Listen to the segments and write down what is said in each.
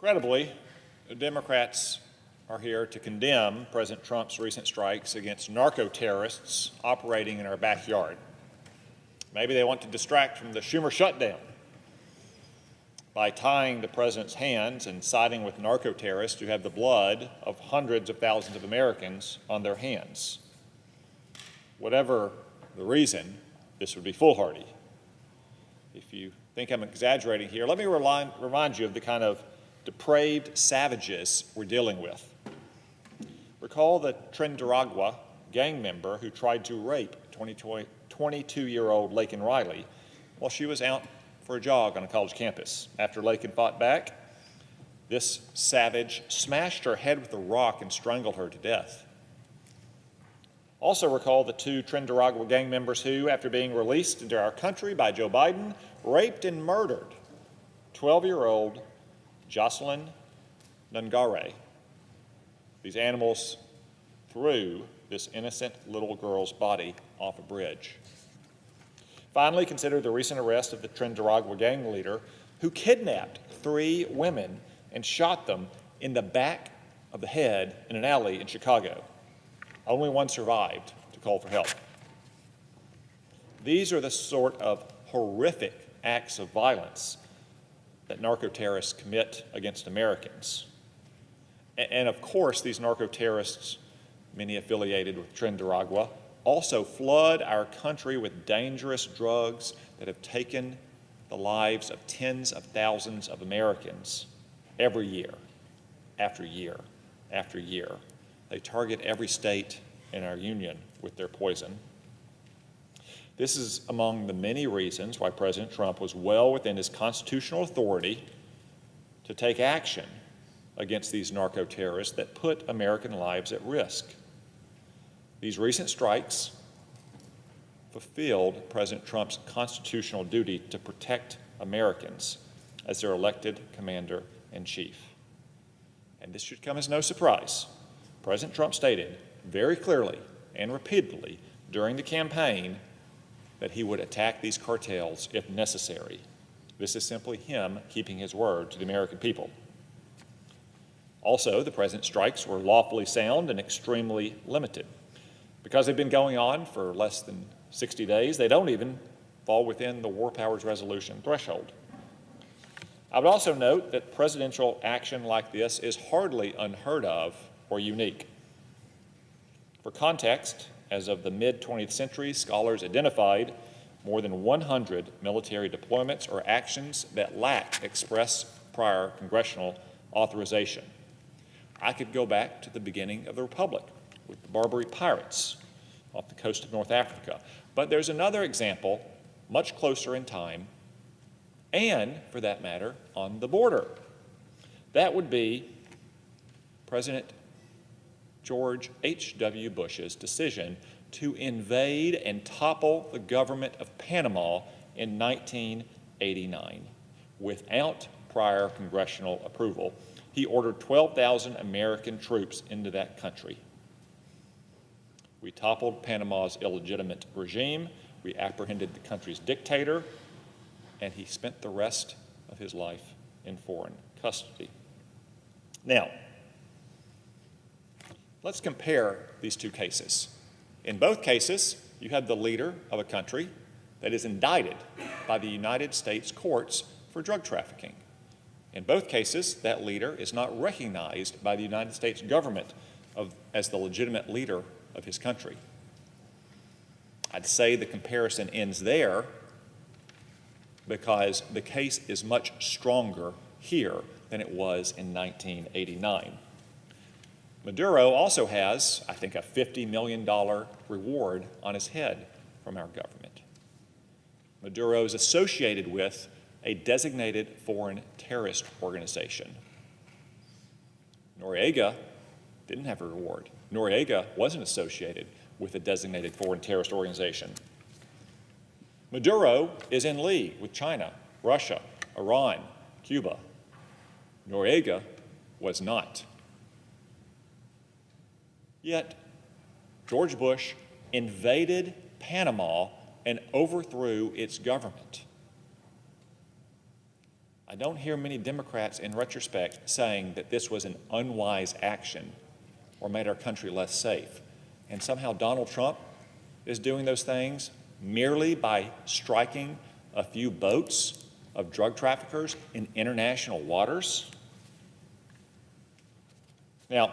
Incredibly, the Democrats are here to condemn President Trump's recent strikes against narco-terrorists operating in our backyard. Maybe they want to distract from the Schumer shutdown by tying the president's hands and siding with narco-terrorists who have the blood of hundreds of thousands of Americans on their hands. Whatever the reason, this would be foolhardy. If you think I'm exaggerating here, let me remind you of the kind of depraved savages we're dealing with. Recall the Trinidad gang member who tried to rape 22-year-old Laken Riley while she was out for a jog on a college campus. After Laken fought back, this savage smashed her head with a rock and strangled her to death. Also recall the two Trinidad gang members who, after being released into our country by Joe Biden, raped and murdered 12-year-old Jocelyn Nungare. These animals threw this innocent little girl's body off a bridge. Finally, consider the recent arrest of the Trinidad gang leader who kidnapped 3 women and shot them in the back of the head in an alley in Chicago. Only one survived to call for help. These are the sort of horrific acts of violence that narco-terrorists commit against Americans. And of course, these narco-terrorists, many affiliated with Trinidad, also flood our country with dangerous drugs that have taken the lives of tens of thousands of Americans every year, after year, after year. They target every state in our union with their poison. This is among the many reasons why President Trump was well within his constitutional authority to take action against these narco-terrorists that put American lives at risk. These recent strikes fulfilled President Trump's constitutional duty to protect Americans as their elected commander-in-chief. And this should come as no surprise. President Trump stated very clearly and repeatedly during the campaign that he would attack these cartels if necessary. This is simply him keeping his word to the American people. Also, the president's strikes were lawfully sound and extremely limited. Because they've been going on for less than 60 days, they don't even fall within the War Powers Resolution threshold. I would also note that presidential action like this is hardly unheard of or unique. For context, as of the mid-20th century, scholars identified more than 100 military deployments or actions that lacked express prior congressional authorization. I could go back to the beginning of the Republic with the Barbary pirates off the coast of North Africa. But there's another example, much closer in time, and, for that matter, on the border. That would be President George H.W. Bush's decision to invade and topple the government of Panama in 1989 without prior congressional approval. He ordered 12,000 American troops into that country. We toppled Panama's illegitimate regime, we apprehended the country's dictator, and he spent the rest of his life in foreign custody. Now, let's compare these two cases. In both cases, you have the leader of a country that is indicted by the United States courts for drug trafficking. In both cases, that leader is not recognized by the United States government as the legitimate leader of his country. I'd say the comparison ends there because the case is much stronger here than it was in 1989. Maduro also has, I think, a $50 million reward on his head from our government. Maduro is associated with a designated foreign terrorist organization. Noriega didn't have a reward. Noriega wasn't associated with a designated foreign terrorist organization. Maduro is in league with China, Russia, Iran, Cuba. Noriega was not. Yet, George Bush invaded Panama and overthrew its government. I don't hear many Democrats in retrospect saying that this was an unwise action or made our country less safe. And somehow Donald Trump is doing those things merely by striking a few boats of drug traffickers in international waters. Now,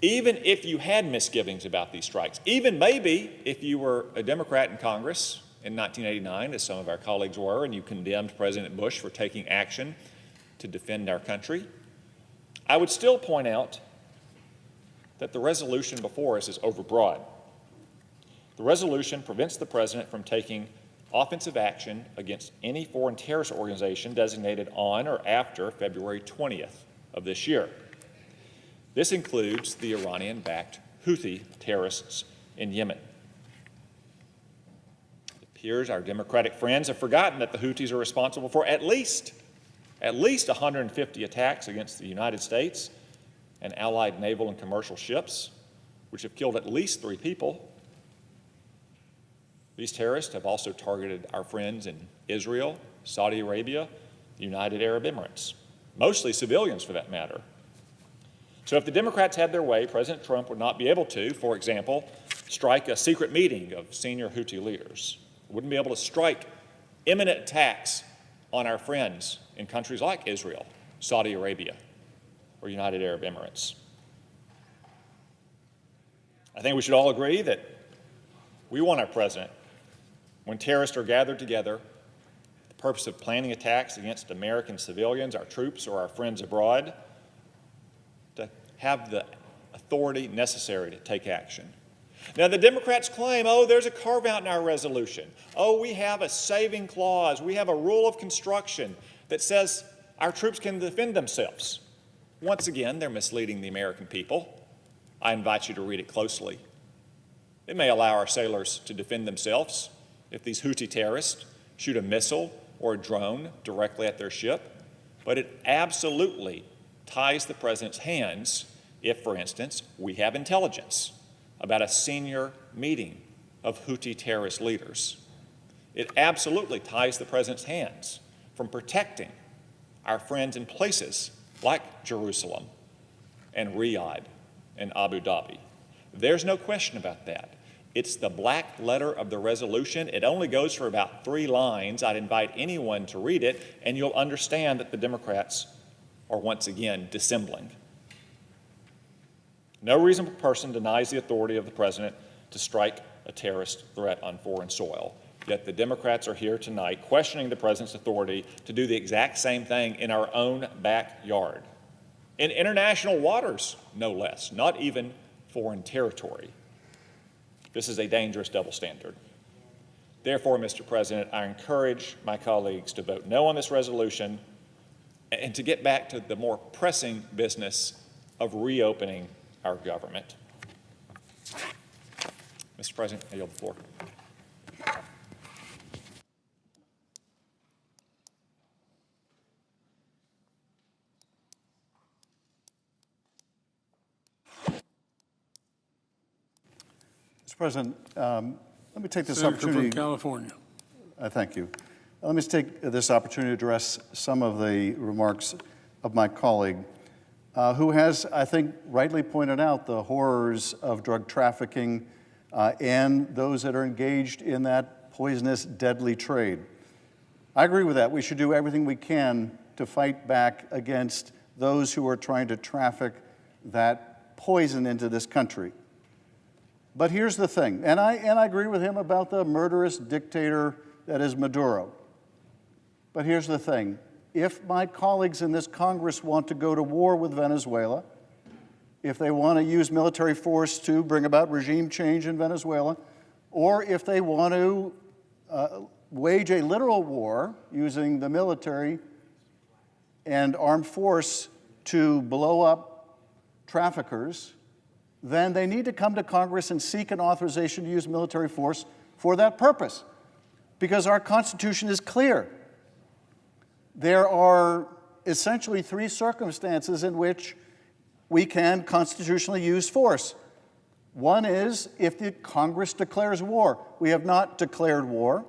even if you had misgivings about these strikes, even maybe if you were a Democrat in Congress in 1989, as some of our colleagues were, and you condemned President Bush for taking action to defend our country, I would still point out that the resolution before us is overbroad. The resolution prevents the President from taking offensive action against any foreign terrorist organization designated on or after February 20th of this year. This includes the Iranian-backed Houthi terrorists in Yemen. It appears our Democratic friends have forgotten that the Houthis are responsible for at least 150 attacks against the United States and allied naval and commercial ships, which have killed at least 3 people. These terrorists have also targeted our friends in Israel, Saudi Arabia, the United Arab Emirates, mostly civilians for that matter. So if the Democrats had their way, President Trump would not be able to, for example, strike a secret meeting of senior Houthi leaders. Wouldn't be able to strike imminent attacks on our friends in countries like Israel, Saudi Arabia, or United Arab Emirates. I think we should all agree that we want our president, when terrorists are gathered together, for the purpose of planning attacks against American civilians, our troops, or our friends abroad, to have the authority necessary to take action. Now, the Democrats claim, oh, there's a carve-out in our resolution. Oh, we have a saving clause. We have a rule of construction that says our troops can defend themselves. Once again, they're misleading the American people. I invite you to read it closely. It may allow our sailors to defend themselves if these Houthi terrorists shoot a missile or a drone directly at their ship, but it absolutely ties the president's hands if, for instance, we have intelligence about a senior meeting of Houthi terrorist leaders. It absolutely ties the president's hands from protecting our friends in places like Jerusalem and Riyadh and Abu Dhabi. There's no question about that. It's the black letter of the resolution. It only goes for about 3 lines. I'd invite anyone to read it, and you'll understand that the Democrats are once again dissembling. No reasonable person denies the authority of the president to strike a terrorist threat on foreign soil. Yet the Democrats are here tonight questioning the president's authority to do the exact same thing in our own backyard, in international waters, no less, not even foreign territory. This is a dangerous double standard. Therefore, Mr. President, I encourage my colleagues to vote no on this resolution and to get back to the more pressing business of reopening our government. Mr. President, I yield the floor. Mr. President, let me take this Senator opportunity. from California. Thank you. Let me take this opportunity to address some of the remarks of my colleague, who has, I think, rightly pointed out the horrors of drug trafficking and those that are engaged in that poisonous, deadly trade. I agree with that. We should do everything we can to fight back against those who are trying to traffic that poison into this country. But here's the thing, and I agree with him about the murderous dictator that is Maduro. But here's the thing. If my colleagues in this Congress want to go to war with Venezuela, if they want to use military force to bring about regime change in Venezuela, or if they want to wage a literal war using the military and armed force to blow up traffickers, then they need to come to Congress and seek an authorization to use military force for that purpose, because our Constitution is clear. There are essentially 3 circumstances in which we can constitutionally use force. One is if the Congress declares war. We have not declared war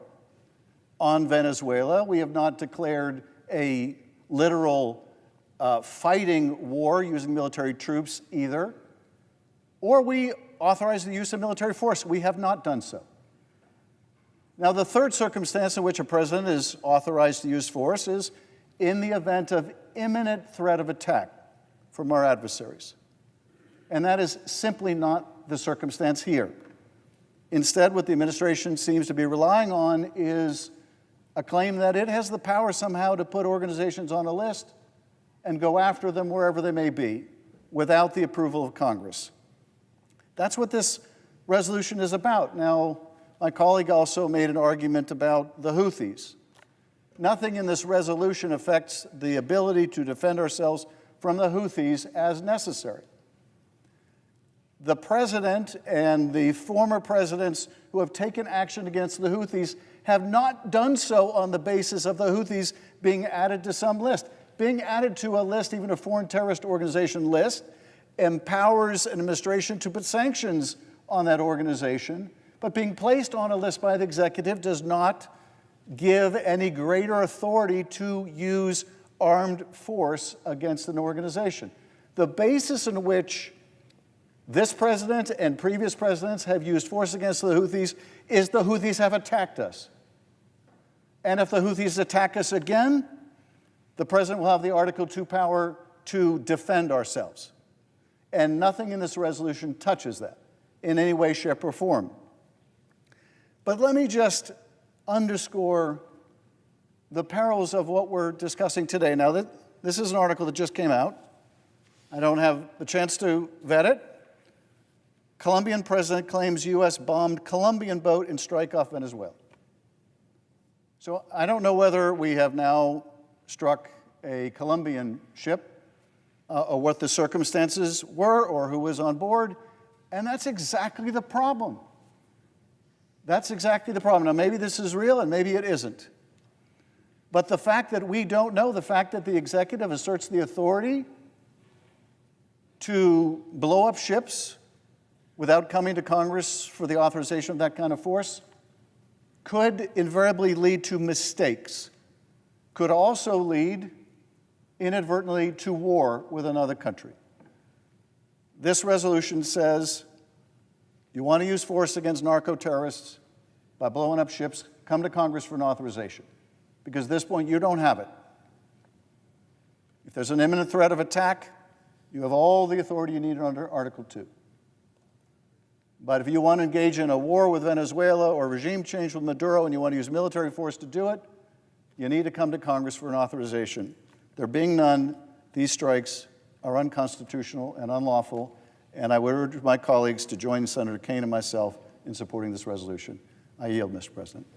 on Venezuela. We have not declared a literal fighting war using military troops either, or we authorize the use of military force. We have not done so. Now, the third circumstance in which a president is authorized to use force is in the event of imminent threat of attack from our adversaries. And that is simply not the circumstance here. Instead, what the administration seems to be relying on is a claim that it has the power somehow to put organizations on a list and go after them wherever they may be without the approval of Congress. That's what this resolution is about. Now, my colleague also made an argument about the Houthis. Nothing in this resolution affects the ability to defend ourselves from the Houthis as necessary. The president and the former presidents who have taken action against the Houthis have not done so on the basis of the Houthis being added to some list. Being added to a list, even a foreign terrorist organization list, empowers an administration to put sanctions on that organization, but being placed on a list by the executive does not give any greater authority to use armed force against an organization. The basis in which this president and previous presidents have used force against the Houthis is the Houthis have attacked us. And if the Houthis attack us again, the president will have the Article II power to defend ourselves. And nothing in this resolution touches that in any way, shape, or form. But let me just underscore the perils of what we're discussing today. Now, this is an article that just came out. I don't have the chance to vet it. Colombian president claims U.S. bombed Colombian boat in strike off Venezuela. So I don't know whether we have now struck a Colombian ship or what the circumstances were or who was on board, and that's exactly the problem. That's exactly the problem. Now, maybe this is real and maybe it isn't. But the fact that we don't know, the fact that the executive asserts the authority to blow up ships without coming to Congress for the authorization of that kind of force could invariably lead to mistakes, could also lead inadvertently to war with another country. This resolution says, you want to use force against narco-terrorists by blowing up ships, come to Congress for an authorization. Because at this point, you don't have it. If there's an imminent threat of attack, you have all the authority you need under Article II. But if you want to engage in a war with Venezuela or regime change with Maduro and you want to use military force to do it, you need to come to Congress for an authorization. There being none, these strikes are unconstitutional and unlawful, and I would urge my colleagues to join Senator Kaine and myself in supporting this resolution. I yield, Mr. President.